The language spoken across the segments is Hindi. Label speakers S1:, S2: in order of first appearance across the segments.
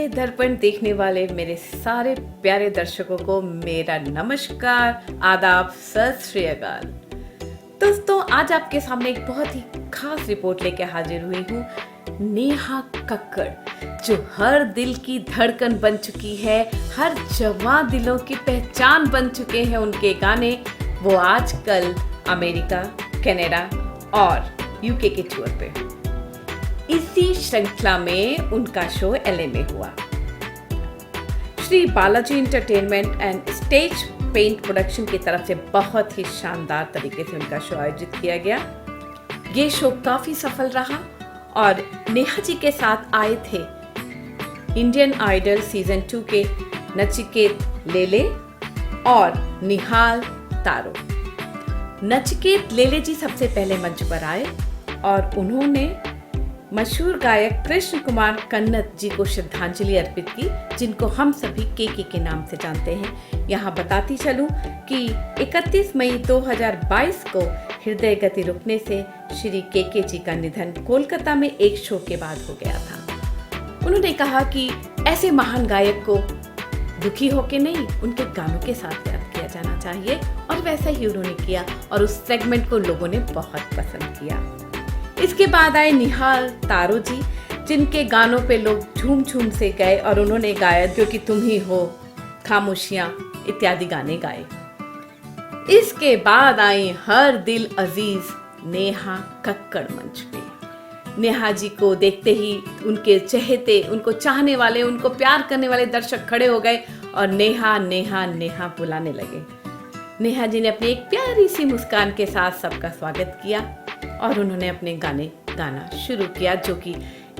S1: प्यारे दर्पण देखने वाले मेरे सारे प्यारे दर्शकों को मेरा नमस्कार, आदाब, सत श्री अकाल। दोस्तों, आज आपके सामने एक बहुत ही खास रिपोर्ट लेके हाजिर हुई हूँ। नेहा कक्कड़, जो हर दिल की धड़कन बन चुकी है, हर जवां दिलों की पहचान बन चुके हैं उनके गाने, वो आजकल अमेरिका, कनाडा और यूके के टूर पे। इसी श्रृंखला में उनका शो एलए में हुआ। Shri Balaji entertainment and stage paint production की तरफ से बहुत ही शानदार तरीके से उनका शो आयोजित किया गया। ये शो काफी सफल रहा और नेहा जी के साथ आए थे इंडियन आइडल सीजन 2 के नचिकेत लेले और निहाल तारो। नचिकेत लेले जी सबसे पहले मंच पर आए और उन्होंने मशहूर गायक कृष्ण कुमार कन्नत जी को श्रद्धांजलि अर्पित की, जिनको हम सभी के नाम से जानते हैं। यहाँ बताती चलूं कि 31 मई 2022 को हृदय गति रुकने से श्री के जी का निधन कोलकाता में एक शो के बाद हो गया था। उन्होंने कहा कि ऐसे महान गायक को दुखी होके नहीं, उनके गानों के साथ याद किया जाना चाहिए, और वैसा ही उन्होंने किया और उस सेगमेंट को लोगों ने बहुत पसंद किया। इसके बाद आए निहाल तारो जी, जिनके गानों पे लोग झूम झूम से गए और उन्होंने गाया क्योंकि तुम ही हो, खामोशियां इत्यादि गाने गाए। इसके बाद आई हर दिल अजीज नेहा कक्कड़ मंच पे। नेहा जी को देखते ही उनके चहेते, उनको चाहने वाले, उनको प्यार करने वाले दर्शक खड़े हो गए और नेहा नेहा नेहा बुलाने लगे। नेहा जी ने अपनी एक प्यारी सी मुस्कान के साथ सबका स्वागत किया और उन्होंने अपने गाने गाना शुरू किया, जो कि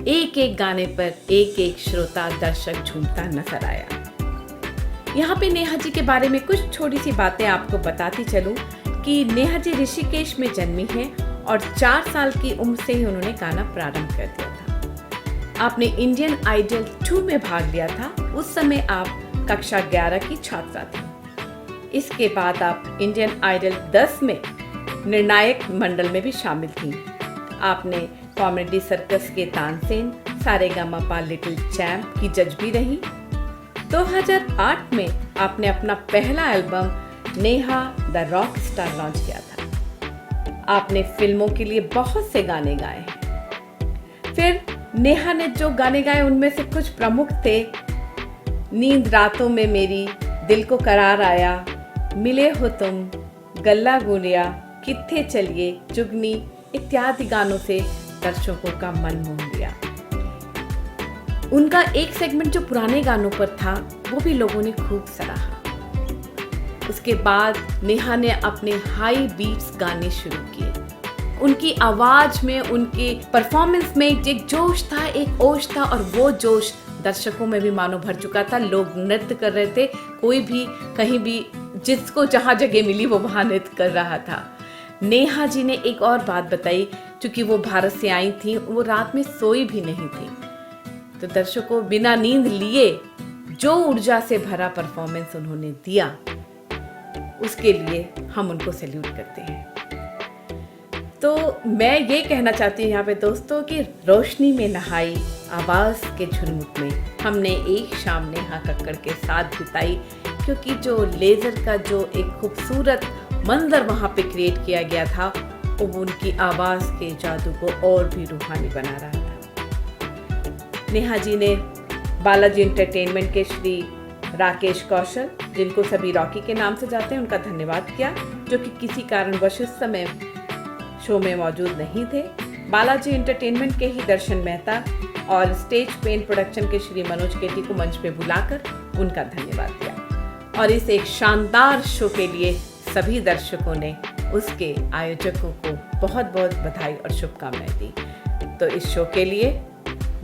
S1: एक एक गाने पर एक एक श्रोता दर्शक झूमता नजर आया। यहाँ पे नेहा जी के बारे में कुछ छोटी सी बातें आपको बताती चलूं कि नेहा जी ऋषिकेश में जन्मी हैं और 4 साल की उम्र से ही उन्होंने गाना प्रारंभ कर दिया था। आपने इंडियन आइडल 2 में भाग लिया था, उस समय आप कक्षा 11 की छात्रा थी। इसके बाद आप इंडियन आइडल 10 में निर्णायक मंडल में भी शामिल थी। आपने कॉमेडी सर्कस के तानसेन, सारेगामापा लिटिल चैम्प की जज भी रही। 2008 में आपने अपना पहला album Neha the rock star launch किया था। आपने फिल्मों के लिए बहुत से गाने गाए हैं। फिर नेहा ने जो गाने गाए उनमें से कुछ प्रमुख थे नींद रातों में मेरी, दिल को करार आया, मिले हो तुम, गल्ला गुलिया, कित्थे चलिए, जुगनी इत्यादि गानों से दर्शकों का मन मोह लिया। उनका एक सेगमेंट जो पुराने गानों पर था वो भी लोगों ने खूब सराहा। उसके बाद नेहा ने अपने हाई बीट्स गाने शुरू किए। उनकी आवाज में, उनके परफॉर्मेंस में एक जोश था, एक ओश था, और वो जोश दर्शकों में भी मानो भर चुका था। लोग नृत्य कर रहे थे, कोई भी कहीं भी जिसको जहाँ जगह मिली वो वहाँ नृत्य कर रहा था। नेहा जी ने एक और बात बताई, क्योंकि वो भारत से आई थी, वो रात में सोई भी नहीं थी, तो दर्शकों बिना नींद लिए जो ऊर्जा से भरा परफॉर्मेंस उन्होंने दिया, उसके लिए हम उनको सैल्यूट करते हैं। तो मैं ये कहना चाहती हूँ यहाँ पे दोस्तों कि रोशनी में नहाई आवाज के झुनमुट में हमने एक शाम नेहा कक्कड़ के साथ बिताई, क्योंकि जो लेजर का जो एक खूबसूरत मंजर वहाँ पे क्रिएट किया गया था, वो उनकी आवाज के जादू को और भी रूहानी बना रहा था। नेहा जी ने बालाजी एंटरटेनमेंट के श्री राकेश कौशल, जिनको सभी रॉकी के नाम से जाते हैं, उनका धन्यवाद किया, जो कि किसी कारणवश उस समय शो में मौजूद नहीं थे। बालाजी एंटरटेनमेंट के ही दर्शन मेहता और स्टेज पेंट प्रोडक्शन के श्री मनोज केटी को मंच पे बुलाकर उनका धन्यवाद किया। और इस एक शानदार शो के लिए सभी दर्शकों ने उसके आयोजकों को बहुत बहुत बधाई और शुभकामनाएं दी। तो इस शो के लिए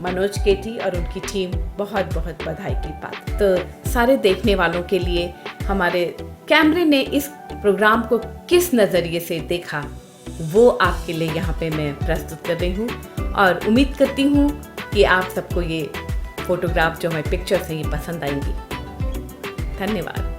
S1: मनोज केटी और उनकी टीम बहुत बहुत बधाई की पात्र। तो सारे देखने वालों के लिए हमारे कैमरे ने इस प्रोग्राम को किस नज़रिए से देखा, वो आपके लिए यहाँ पे मैं प्रस्तुत कर रही हूँ, और उम्मीद करती हूँ कि आप सबको ये फोटोग्राफ जो हमारे पिक्चर्स हैं ये पसंद आएंगी। धन्यवाद।